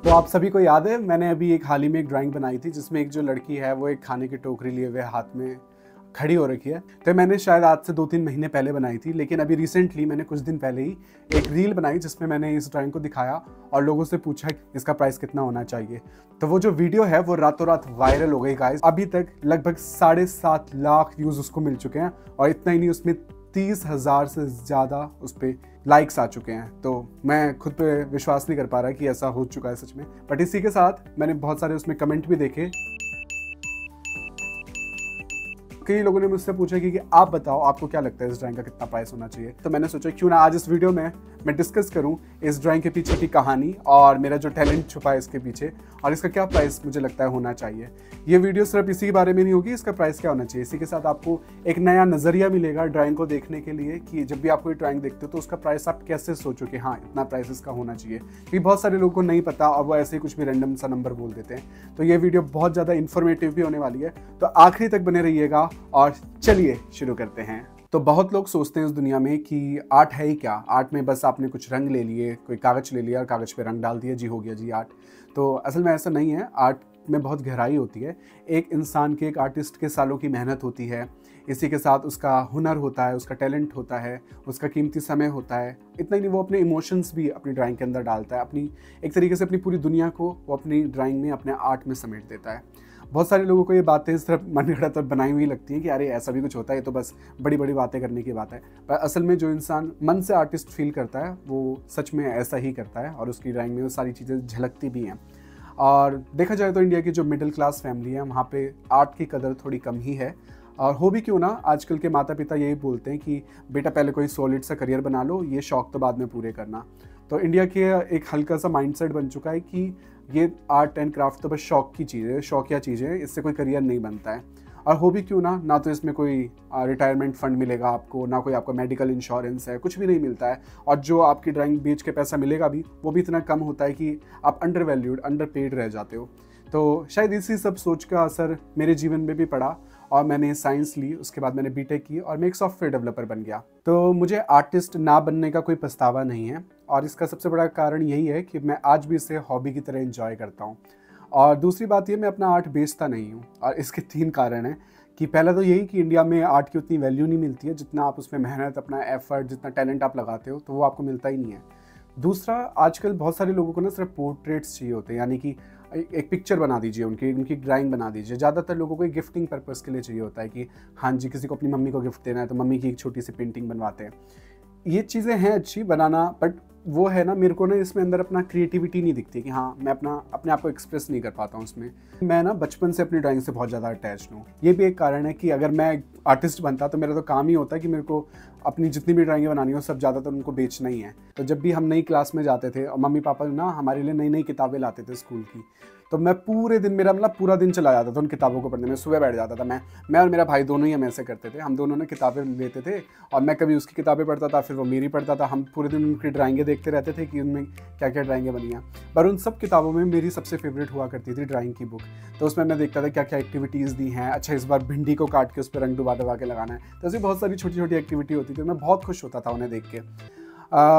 तो आप सभी को याद है, मैंने अभी एक हाल ही में एक ड्राइंग बनाई थी जिसमें एक जो लड़की है वो एक खाने की टोकरी लिए हुए हाथ में खड़ी हो रखी है। तो मैंने शायद आज से 2-3 महीने पहले बनाई थी, लेकिन अभी रिसेंटली मैंने कुछ दिन पहले ही एक रील बनाई जिसमें मैंने इस ड्राइंग को दिखाया और लोगों से पूछा इसका प्राइस कितना होना चाहिए। तो वो जो वीडियो है वो रातों रात वायरल हो गई गाइस। अभी तक लगभग 7.5 लाख व्यूज उसको मिल चुके हैं और इतना ही नहीं, उसमें 30,000 से ज़्यादा उस पर लाइक्स आ चुके हैं। तो मैं खुद पे विश्वास नहीं कर पा रहा कि ऐसा हो चुका है सच में। बट इसी के साथ मैंने बहुत सारे उसमें कमेंट भी देखे। कई लोगों ने मुझसे पूछा कि आप बताओ आपको क्या लगता है इस ड्राइंग का कितना प्राइस होना चाहिए। तो मैंने सोचा क्यों ना आज इस वीडियो में मैं डिस्कस करूं इस ड्राइंग के पीछे की कहानी और मेरा जो टैलेंट छुपा है इसके पीछे और इसका क्या प्राइस मुझे लगता है होना चाहिए। ये वीडियो सिर्फ इसी के बारे में नहीं होगी, इसका प्राइस क्या होना चाहिए। इसी के साथ आपको एक नया नज़रिया मिलेगा ड्राइंग को देखने के लिए कि जब भी आप कोई ड्राइंग देखते हो तो उसका प्राइस आप कैसे सोचो कि हाँ इतना प्राइस इसका होना चाहिए, क्योंकि बहुत सारे लोगों को नहीं पता और वो ऐसे ही कुछ भी रैंडम सा नंबर बोल देते हैं। तो ये वीडियो बहुत ज़्यादा इन्फॉर्मेटिव भी होने वाली है, तो आखिरी तक बने रहिएगा और चलिए शुरू करते हैं। तो बहुत लोग सोचते हैं इस दुनिया में कि आर्ट है ही क्या, आर्ट में बस आपने कुछ रंग ले लिए, कोई कागज़ ले लिया और कागज़ पे रंग डाल दिया, जी हो गया जी आर्ट। तो असल में ऐसा नहीं है, आर्ट में बहुत गहराई होती है। एक इंसान के, एक आर्टिस्ट के सालों की मेहनत होती है, इसी के साथ उसका हुनर होता है, उसका टैलेंट होता है, उसका कीमती समय होता है। इतना ही नहीं, वो अपने इमोशंस भी अपनी ड्राइंग के अंदर डालता है, अपनी एक तरीके से अपनी पूरी दुनिया को वो अपनी ड्राइंग में, अपने आर्ट में समेट देता है। बहुत सारे लोगों को ये बातें सिर्फ मनगढ़ंत बनाई हुई लगती हैं कि अरे ऐसा भी कुछ होता है, ये तो बस बड़ी बड़ी बातें करने की बात है। पर असल में जो इंसान मन से आर्टिस्ट फील करता है वो सच में ऐसा ही करता है और उसकी ड्राइंग में वो सारी चीज़ें झलकती भी हैं। और देखा जाए तो इंडिया की जो मिडिल क्लास फैमिली है वहाँ पे आर्ट की कदर थोड़ी कम ही है। और हो भी क्यों ना, आजकल के माता पिता यही बोलते हैं कि बेटा पहले कोई सॉलिड सा करियर बना लो, ये शौक तो बाद में पूरे करना। तो इंडिया के एक हल्का सा माइंडसेट बन चुका है कि ये आर्ट एंड क्राफ्ट तो बस शौक की चीज़ है, शौकिया चीज़ है, इससे कोई करियर नहीं बनता है। और हो भी क्यों ना तो इसमें कोई रिटायरमेंट फंड मिलेगा आपको, ना कोई आपका मेडिकल इंश्योरेंस है, कुछ भी नहीं मिलता है। और जो आपकी ड्राइंग बेच के पैसा मिलेगा भी, वो भी इतना कम होता है कि आप अंडर वैल्यूड, अंडर पेड रह जाते हो। तो शायद इसी सब सोच का असर मेरे जीवन में भी पड़ा और मैंने साइंस ली, उसके बाद मैंने बीटेक की और मैं एक सॉफ्टवेयर डेवलपर बन गया। तो मुझे आर्टिस्ट ना बनने का कोई पछतावा नहीं है और इसका सबसे बड़ा कारण यही है कि मैं आज भी इसे हॉबी की तरह एंजॉय करता हूँ। और दूसरी बात ये, मैं अपना आर्ट बेचता नहीं हूँ और इसके 3 कारण हैं। कि पहला तो यही कि इंडिया में आर्ट की उतनी वैल्यू नहीं मिलती है, जितना आप उसमें मेहनत, अपना एफर्ट, जितना टैलेंट आप लगाते हो तो वो आपको मिलता ही नहीं है। दूसरा, आजकल बहुत सारे लोगों को ना सिर्फ पोर्ट्रेट्स चाहिए होते हैं, यानी कि एक पिक्चर बना दीजिए, उनकी ड्राइंग बना दीजिए। ज़्यादातर लोगों को एक गिफ्टिंग पर्पस के लिए चाहिए होता है कि हाँ जी किसी को अपनी मम्मी को गिफ्ट देना है तो मम्मी की एक छोटी सी पेंटिंग बनवाते हैं। ये चीज़ें हैं अच्छी बनाना, बट वो है ना, मेरे को ना इसमें अंदर अपना क्रिएटिविटी नहीं दिखती कि हाँ मैं अपने आप को एक्सप्रेस नहीं कर पाता हूँ उसमें। मैं ना बचपन से अपनी ड्राइंग से बहुत ज़्यादा अटैच्ड हूँ। ये भी एक कारण है कि अगर मैं आर्टिस्ट बनता तो मेरा तो काम ही होता है कि मेरे को अपनी जितनी भी ड्राइंगें बनानी हो सब ज़्यादातर उनको बेचना ही है। तो जब भी हम नई क्लास में जाते थे और मम्मी पापा ना हमारे लिए नई नई किताबें लाते थे स्कूल की, तो मैं पूरे दिन, मेरा मतलब पूरा दिन चला जाता था उन किताबों को पढ़ने में। सुबह बैठ जाता था मैं और मेरा भाई दोनों ही हम ऐसे करते थे। हम दोनों ने किताबें लेते थे और मैं कभी उसकी किताबें पढ़ता था, फिर वो मेरी पढ़ता था। हम पूरे दिन उनकी ड्राइंगें देखते रहते थे कि उनमें क्या क्या ड्राइंगें बनी हैं। पर उन सब किताबों में मेरी सबसे फेवरेट हुआ करती थी ड्राइंग की बुक। तो उसमें मैं देखता था क्या क्या एक्टिविटीज़ दी हैं। अच्छा इस बार भिंडी को काट के उस पर रंग डुबा डुबा के लगाना है। तो ऐसी बहुत सारी छोटी छोटी एक्टिविटी होती थी, मैं बहुत खुश होता था उन्हें देख के।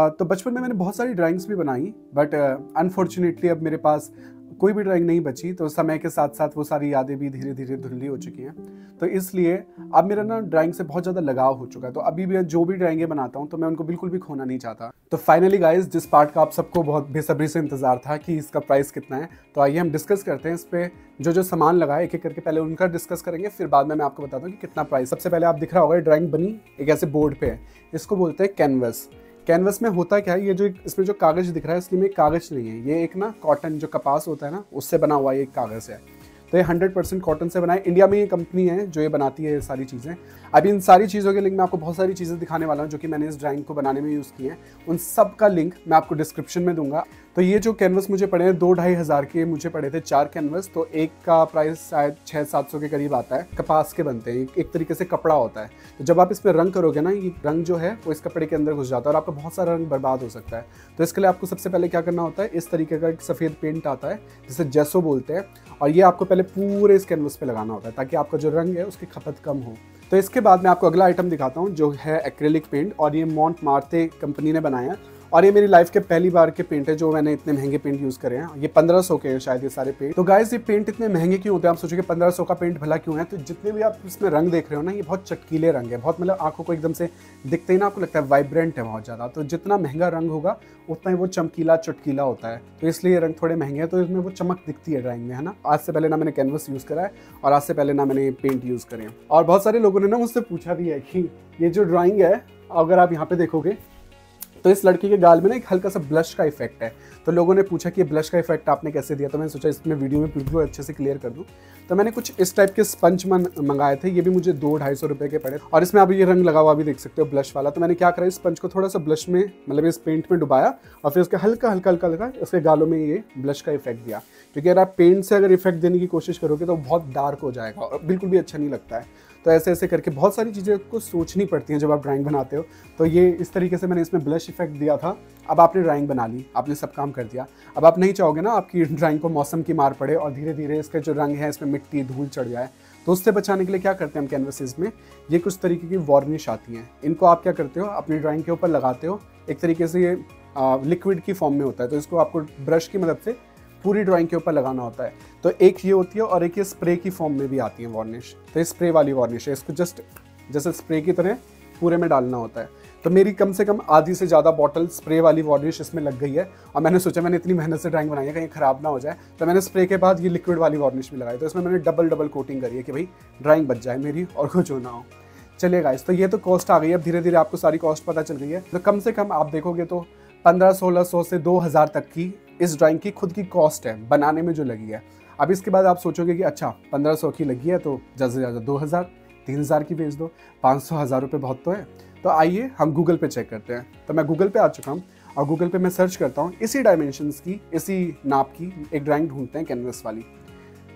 तो बचपन में मैंने बहुत सारी ड्राइंग्स भी बनाई, बट अनफॉर्चुनेटली अब मेरे पास कोई भी ड्राइंग नहीं बची। तो समय के साथ साथ वो सारी यादें भी धीरे धीरे धुंधली हो चुकी हैं। तो इसलिए अब मेरा ना ड्राइंग से बहुत ज़्यादा लगाव हो चुका है। तो अभी भी जो भी ड्राइंगें बनाता हूँ तो मैं उनको बिल्कुल भी खोना नहीं चाहता। तो फाइनली गाइज, जिस पार्ट का आप सबको बहुत बेसब्री से इंतजार था कि इसका प्राइस कितना है, तो आइए हम डिस्कस करते हैं इस पर। जो सामान लगा है एक एक करके पहले उनका डिस्कस करेंगे, फिर बाद में मैं आपको बताता हूँ कि कितना प्राइस। सबसे पहले आप दिख रहा होगा ड्राइंग बनी एक ऐसे बोर्ड पे है, इसको बोलते हैं कैनवस। कैनवस में होता क्या है, ये जो इसमें जो कागज़ दिख रहा है इसलिए में कागज़ नहीं है, ये एक ना कॉटन, जो कपास होता है ना, उससे बना हुआ ये एक कागज़ है। तो ये 100% कॉटन से बना है। इंडिया में ये कंपनी है जो ये बनाती है ये सारी चीज़ें। अभी इन सारी चीज़ों के लिंक मैं आपको बहुत सारी चीज़ें दिखाने वाला हूँ जो कि मैंने इस ड्राइंग को बनाने में यूज़ की हैं। उन सब का लिंक मैं आपको डिस्क्रिप्शन में दूंगा। तो ये जो कैनवस मुझे पड़े हैं 2-2.5 हज़ार के मुझे पड़े थे 4 कैनवस। तो एक का प्राइस शायद 600-700 के करीब आता है। कपास के बनते हैं, एक तरीके से कपड़ा होता है। तो जब आप इस पर रंग करोगे ना, ये रंग जो है वो इस कपड़े के अंदर घुस जाता है और आपका बहुत सारा रंग बर्बाद हो सकता है। तो इसके लिए आपको सबसे पहले क्या करना होता है, इस तरीके का एक सफ़ेद पेंट आता है जिसे जेसो बोलते हैं, और ये आपको पहले पूरे इस कैनवस पे लगाना होता है ताकि आपका जो रंग है उसकी खपत कम हो। तो इसके बाद मैं आपको अगला आइटम दिखाता हूँ जो है एक्रेलिक पेंट, और ये मॉन्टमार्टे कंपनी ने बनाया है। और ये मेरी लाइफ के पहली बार के पेंट है जो मैंने इतने महंगे पेंट यूज़ करे हैं। ये 1500 के हैं शायद ये सारे पेंट। तो गाइस ये पेंट इतने महंगे क्यों होते हैं, आप सोचोगे 1500 का पेंट भला क्यों है। तो जितने भी आप इसमें रंग देख रहे हो ना, ये बहुत चटकीले रंग है, बहुत मतलब आंखों को एकदम से दिखते ही ना आपको लगता है वाइब्रेंट है बहुत ज़्यादा। तो जितना महंगा रंग होगा उतना ही वो चमकीला चटकीला होता है, तो इसलिए ये रंग थोड़े महंगे हैं, तो इसमें वो चमक दिखती है ड्राइंग में, है ना। आज से पहले ना मैंने कैनवस यूज़ करा है और आज से पहले ना मैंने पेंट यूज़ करे हैं। और बहुत सारे लोगों ने ना मुझसे पूछा भी है कि ये जो ड्राइंग है, अगर आप यहाँ पे देखोगे तो इस लड़की के गाल में ना एक हल्का सा ब्लश का इफेक्ट है। तो लोगों ने पूछा कि ये ब्लश का इफेक्ट आपने कैसे दिया, तो मैंने सोचा इसमें वीडियो में बिल्कुल अच्छे से क्लियर कर दूं। तो मैंने कुछ इस टाइप के स्पंज मंगाए थे, ये भी मुझे 200-250 रुपये के पड़े, और इसमें आप ये रंग लगा हुआ भी देख सकते हो ब्लश वाला। तो मैंने क्या करा, इस स्पंज को थोड़ा सा ब्लश में मतलब इस पेंट में डुबाया और फिर उसके हल्का हल्का उसके गालों में ये ब्लश का इफेक्ट दिया, क्योंकि अगर आप पेंट से अगर इफेक्ट देने की कोशिश करोगे तो बहुत डार्क हो जाएगा और बिल्कुल भी अच्छा नहीं लगता है। तो ऐसे ऐसे करके बहुत सारी चीज़ें को सोचनी पड़ती हैं जब आप ड्राइंग बनाते हो। तो ये इस तरीके से मैंने इसमें ब्लश इफेक्ट दिया था। अब आपने ड्राइंग बना ली, आपने सब काम कर दिया। अब आप नहीं चाहोगे ना आपकी ड्राइंग को मौसम की मार पड़े और धीरे धीरे इसका जो रंग है इसमें मिट्टी धूल चढ़ जाए। तो उससे बचाने के लिए क्या करते हैं हम कैनवसेस में, ये कुछ तरीके की वार्निश आती हैं। इनको आप क्या करते हो, अपनी ड्राइंग के ऊपर लगाते हो। एक तरीके से ये लिक्विड की फॉर्म में होता है, तो इसको आपको ब्रश की मदद से पूरी ड्राइंग के ऊपर लगाना होता है। तो एक ये होती है और एक ये स्प्रे की फॉर्म में भी आती है वार्निश। तो ये स्प्रे वाली वार्निश है, इसको जस्ट जैसे स्प्रे की तरह पूरे में डालना होता है। तो मेरी कम से कम आधी से ज़्यादा बॉटल स्प्रे वाली वार्निश इसमें लग गई है। और मैंने सोचा मैंने इतनी मेहनत से ड्राइंग बनाई है कहीं ख़राब ना हो जाए, तो मैंने स्प्रे के बाद ये लिक्विड वाली वार्निश भी लगाई। तो इसमें मैंने डबल कोटिंग करी है कि भाई ड्राइंग बच जाए मेरी और कुछ हो ना हो। चलिए गाइस, तो ये तो कॉस्ट आ गई है। अब धीरे धीरे आपको सारी कॉस्ट पता चल रही है। तो कम से कम आप देखोगे तो 1500-1600 से 2000 तक की इस ड्राइंग की खुद की कॉस्ट है बनाने में जो लगी है। अब इसके बाद आप सोचोगे कि अच्छा 1500 की लगी है तो ज़्यादा से ज़्यादा 2000-3000 की बेच दो, 500-1000 रुपये बहुत तो है। तो आइए हम गूगल पे चेक करते हैं। तो मैं गूगल पे आ चुका हूँ और गूगल पे मैं सर्च करता हूँ इसी डायमेंशंस की, इसी नाप की एक ड्राइंग ढूंढते हैं कैनवस वाली।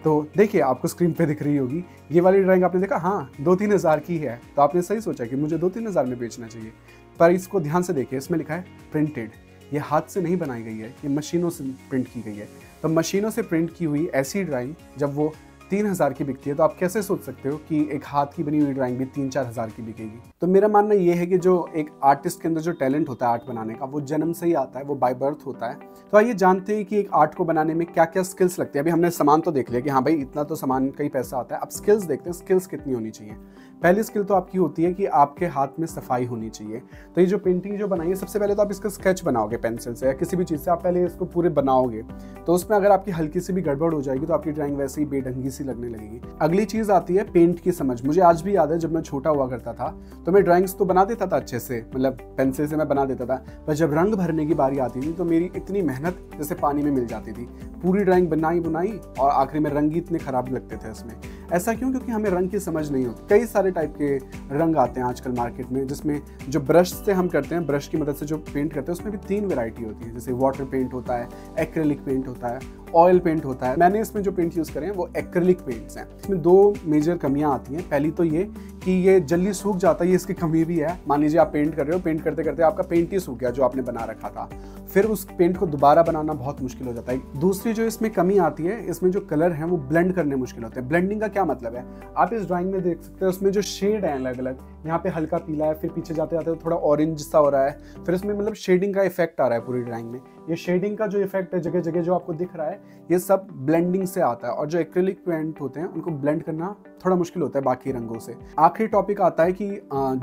तो देखिए आपको स्क्रीन पे दिख रही होगी ये वाली ड्राइंग, आपने देखा हाँ 2-3 हज़ार की है। तो आपने सही सोचा कि मुझे 2-3 हज़ार में बेचना चाहिए, पर इसको ध्यान से देखिए, इसमें लिखा है प्रिंटेड। ये हाथ से नहीं बनाई गई है, ये मशीनों से प्रिंट की गई है। तो मशीनों से प्रिंट की हुई ऐसी ड्राइंग जब वो 3000 की बिकती है, तो आप कैसे सोच सकते हो कि एक हाथ की बनी हुई ड्राइंग भी 3-4 हज़ार की बिकेगी। तो मेरा मानना ये है कि जो एक आर्टिस्ट के अंदर जो टैलेंट होता है आर्ट बनाने का, वो जन्म से ही आता है, वो बाय बर्थ होता है। तो आइए जानते हैं कि एक आर्ट को बनाने में क्या क्या स्किल्स लगते हैं। अभी हमने सामान तो देख लिया कि हाँ भाई इतना तो सामान का ही पैसा आता है। अब स्किल्स देखते हैं, स्किल्स कितनी होनी चाहिए। पहली स्किल तो आपकी होती है कि आपके हाथ में सफाई होनी चाहिए। तो ये जो पेंटिंग जो बनाई है, सबसे पहले तो आप इसका स्केच बनाओगे पेंसिल से या किसी भी चीज़ से, आप पहले इसको पूरे बनाओगे। तो उसमें अगर आपकी हल्की सी भी गड़बड़ हो जाएगी तो आपकी ड्राइंग वैसे ही बेढंगी सी लगने लगेगी। अगली चीज़ आती है पेंट की समझ। मुझे आज भी याद है जब मैं छोटा हुआ करता था तो मैं ड्राइंग्स तो बना देता था अच्छे से, मतलब पेंसिल से मैं बना देता था, पर जब रंग भरने की बारी आती थी तो मेरी इतनी मेहनत जैसे पानी में मिल जाती थी। पूरी ड्राइंग बनाई और आखिरी में रंग ही इतने खराब लगते थे इसमें। ऐसा क्यों? क्योंकि हमें रंग की समझ नहीं होती। कई सारे टाइप के रंग आते हैं आजकल मार्केट में, जिसमें जो ब्रश से हम करते हैं, ब्रश की मदद से जो पेंट करते हैं, उसमें भी 3 वैरायटी होती है। जैसे वाटर पेंट होता है, एक्रेलिक पेंट होता है, ऑयल पेंट होता है। मैंने इसमें जो पेंट यूज़ करे हैं वो एक्रेलिक पेंट्स हैं। इसमें 2 मेजर कमियां आती हैं। पहली तो ये कि ये जल्दी सूख जाता है, ये इसकी कमी भी है। मान लीजिए आप पेंट कर रहे हो, पेंट करते करते आपका पेंट ही सूख गया जो आपने बना रखा था, फिर उस पेंट को दोबारा बनाना बहुत मुश्किल हो जाता है। दूसरी जो इसमें कमी आती है, इसमें जो कलर हैं वो ब्लेंड करने मुश्किल होते हैं। ब्लेंडिंग का क्या मतलब है, आप इस ड्राइंग में देख सकते हो उसमें जो शेड है अलग अलग, यहाँ पे हल्का पीला है, फिर पीछे जाते जाते थोड़ा ऑरेंज सा हो रहा है, फिर इसमें मतलब शेडिंग का इफेक्ट आ रहा है पूरी ड्राइंग में। ये शेडिंग का जो इफेक्ट है जगह जगह जो आपको दिख रहा है, ये सब ब्लेंडिंग से आता है। और जो एक्रेलिक पेंट होते हैं उनको ब्लेंड करना थोड़ा मुश्किल होता है बाकी रंगों से। आखिरी टॉपिक आता है कि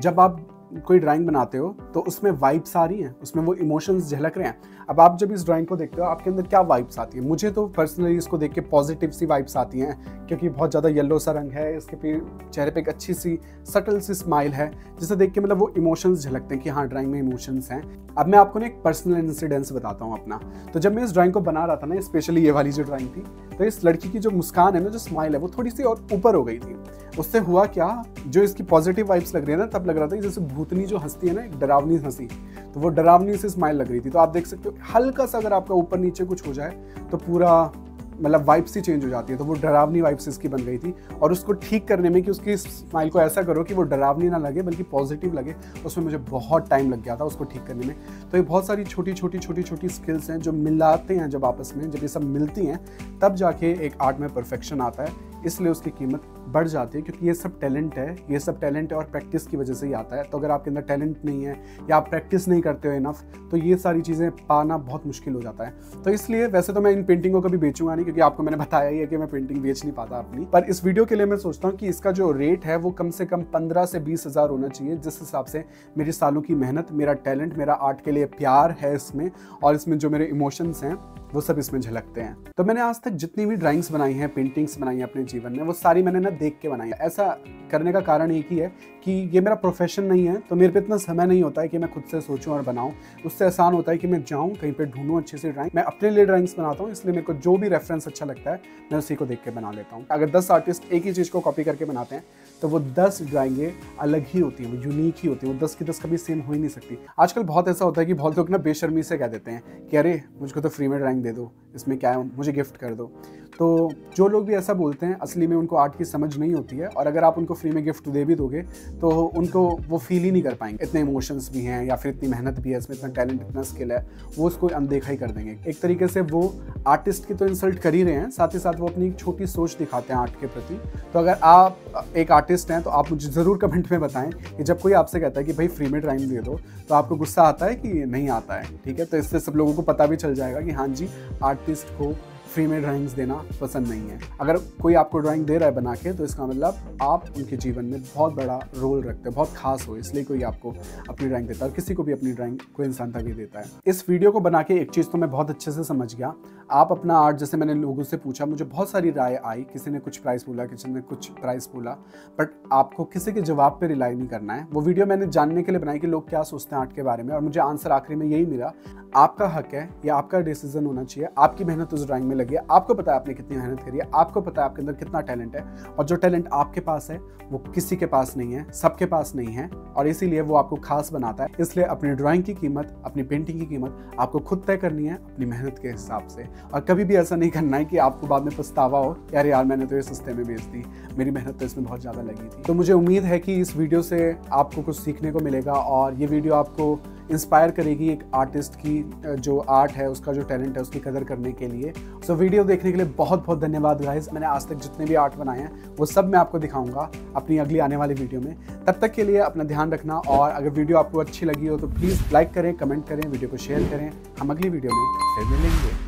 जब आप कोई ड्राइंग बनाते हो तो उसमें वाइब्स आ रही हैं, उसमें वो इमोशंस झलक रहे हैं। अब आप जब इस ड्राइंग को देखते हो आपके अंदर क्या वाइब्स आती है? मुझे तो पर्सनली इसको देख के पॉजिटिव सी वाइब्स आती हैं, क्योंकि बहुत ज़्यादा येलो सा रंग है, इसके चेहरे पे एक अच्छी सी सटल सी स्माइल है, जिसे देख के मतलब वो इमोशंस झलकते हैं कि हाँ ड्राइंग में इमोशंस हैं। अब मैं आपको ना एक पर्सनल इंसिडेंस बताता हूँ अपना। तो जब मैं इस ड्राइंग को बना रहा था ना, स्पेशली ये वाली जो ड्राइंग थी, तो इस लड़की की जो मुस्कान है ना, जो स्माइल है, वो थोड़ी सी और ऊपर हो गई थी। उससे हुआ क्या, जो इसकी पॉजिटिव वाइब्स लग रही है ना, तब लग रहा था जैसे भूतनी जो हंसती है ना, एक डरावनी हंसी, तो वो डरावनी से स्माइल लग रही थी। तो आप देख सकते हो हल्का सा अगर आपका ऊपर नीचे कुछ हो जाए तो पूरा मतलब वाइब्स ही चेंज हो जाती है। तो वो डरावनी वाइब्स इसकी बन गई थी, और उसको ठीक करने में कि उसकी स्माइल को ऐसा करो कि वो डरावनी ना लगे बल्कि पॉजिटिव लगे, उसमें मुझे बहुत टाइम लग गया था उसको ठीक करने में। तो ये बहुत सारी छोटी छोटी स्किल्स हैं जो मिलाते हैं, जब आपस में जब ये सब मिलती हैं तब जाके एक आर्ट में परफेक्शन आता है। इसलिए उसकी कीमत बढ़ जाती है, क्योंकि ये सब टैलेंट है और प्रैक्टिस की वजह से ही आता है। तो अगर आपके अंदर टैलेंट नहीं है या आप प्रैक्टिस नहीं करते हो इनफ, तो ये सारी चीज़ें पाना बहुत मुश्किल हो जाता है। तो इसलिए वैसे तो मैं इन पेंटिंगों को भी बेचूंगा नहीं, क्योंकि आपको मैंने बताया ही है कि मैं पेंटिंग बेच नहीं पाता अपनी, पर इस वीडियो के लिए मैं सोचता हूँ कि इसका जो रेट है वो कम से कम 15 से 20 हज़ार होना चाहिए, जिस हिसाब से मेरी सालों की मेहनत, मेरा टैलेंट, मेरा आर्ट के लिए प्यार है इसमें, और इसमें जो मेरे इमोशंस हैं वो सब इसमें झलकते हैं। तो मैंने आज तक जितनी भी ड्राइंग्स बनाई हैं, पेंटिंग्स बनाई हैं अपने जीवन में, वो सारी मैंने ना देख के बनाई है। ऐसा करने का कारण एक ही है कि ये मेरा प्रोफेशन नहीं है, तो मेरे पे इतना समय नहीं होता है कि मैं खुद से सोचूं और बनाऊं। उससे आसान होता है कि मैं जाऊं कहीं पे ढूंढूं अच्छी सी ड्राइंग। मैं अपने लिए ड्राइंग्स बनाता हूं, इसलिए मेरे को जो भी रेफरेंस अच्छा लगता है मैं उसी को देख के बना लेता हूँ। अगर 10 आर्टिस्ट एक ही चीज़ को कॉपी करके बनाते हैं तो वो 10 ड्राइंगें अलग ही होती हैं, वो यूनिक ही होती हैं, वो 10 की 10 कभी सेम हो ही नहीं सकती। आजकल बहुत ऐसा होता है कि बहुत लोग ना बेशर्मी से कह देते हैं कि अरे मुझको तो फ्री में ड्राइंग दे दो, इसमें क्या है, मुझे गिफ्ट कर दो। तो जो लोग भी ऐसा बोलते हैं, असली में उनको आर्ट की समझ नहीं होती है, और अगर आप उनको फ्री में गिफ्ट दे भी दोगे तो उनको वो फील ही नहीं कर पाएंगे। इतने इमोशंस भी हैं या फिर इतनी मेहनत भी है इसमें, इतना टैलेंट, इतना स्किल है, वो उसको अनदेखा ही कर देंगे। एक तरीके से वो आर्टिस्ट की तो इंसल्ट कर ही रहे हैं, साथ ही साथ वो अपनी एक छोटी सोच दिखाते हैं आर्ट के प्रति। तो अगर आप एक आर्टिस्ट हैं तो आप मुझे ज़रूर कमेंट में बताएं कि जब कोई आपसे कहता है कि भाई फ्री में ड्राइंग दे दो, तो आपको गुस्सा आता है कि नहीं आता है। ठीक है, तो इससे सब लोगों को पता भी चल जाएगा कि हाँ जी, आर्टिस्ट को फ्री में ड्राइंग्स देना पसंद नहीं है। अगर कोई आपको ड्राइंग दे रहा है बना के, तो इसका मतलब आप उनके जीवन में बहुत बड़ा रोल रखते हैं, बहुत खास हो, इसलिए कोई आपको अपनी ड्राइंग देता है, और किसी को भी अपनी ड्राइंग कोई इंसान तभी देता है। इस वीडियो को बना के एक चीज़ तो मैं बहुत अच्छे से समझ गया। आप अपना आर्ट, जैसे मैंने लोगों से पूछा, मुझे बहुत सारी राय आई, किसी ने कुछ प्राइस बोला, किसी ने कुछ प्राइस बोला, बट आपको किसी के जवाब पे रिलाई नहीं करना है। वो वीडियो मैंने जानने के लिए बनाई कि लोग क्या सोचते हैं आर्ट के बारे में, और मुझे आंसर आखिरी में यही मिला, आपका हक है, या आपका डिसीजन होना चाहिए, आपकी मेहनत उस ड्राइंग में लगी है, आपको पता है आपने कितनी मेहनत करी है, आपको पता है आपके अंदर कितना टैलेंट है, और जो टैलेंट आपके पास है वो किसी के पास नहीं है, सबके पास नहीं है, और इसीलिए वो आपको खास बनाता है। इसलिए अपनी ड्राइंग की कीमत, अपनी पेंटिंग की कीमत आपको खुद तय करनी है अपनी मेहनत के हिसाब से, और कभी भी ऐसा नहीं करना है कि आपको बाद में पछतावा हो, यार मैंने तो ये सस्ते में बेच दी, मेरी मेहनत तो इसमें बहुत ज़्यादा लगी थी। तो मुझे उम्मीद है कि इस वीडियो से आपको कुछ सीखने को मिलेगा, और ये वीडियो आपको इंस्पायर करेगी एक आर्टिस्ट की जो आर्ट है, उसका जो टैलेंट है, उसकी कदर करने के लिए। सो वीडियो देखने के लिए बहुत बहुत धन्यवाद गाइस। मैंने आज तक जितने भी आर्ट बनाए हैं वो सब मैं आपको दिखाऊंगा अपनी अगली आने वाली वीडियो में। तब तक के लिए अपना ध्यान रखना, और अगर वीडियो आपको अच्छी लगी हो तो प्लीज़ लाइक करें, कमेंट करें, वीडियो को शेयर करें। हम अगली वीडियो में फिर मिलेंगे।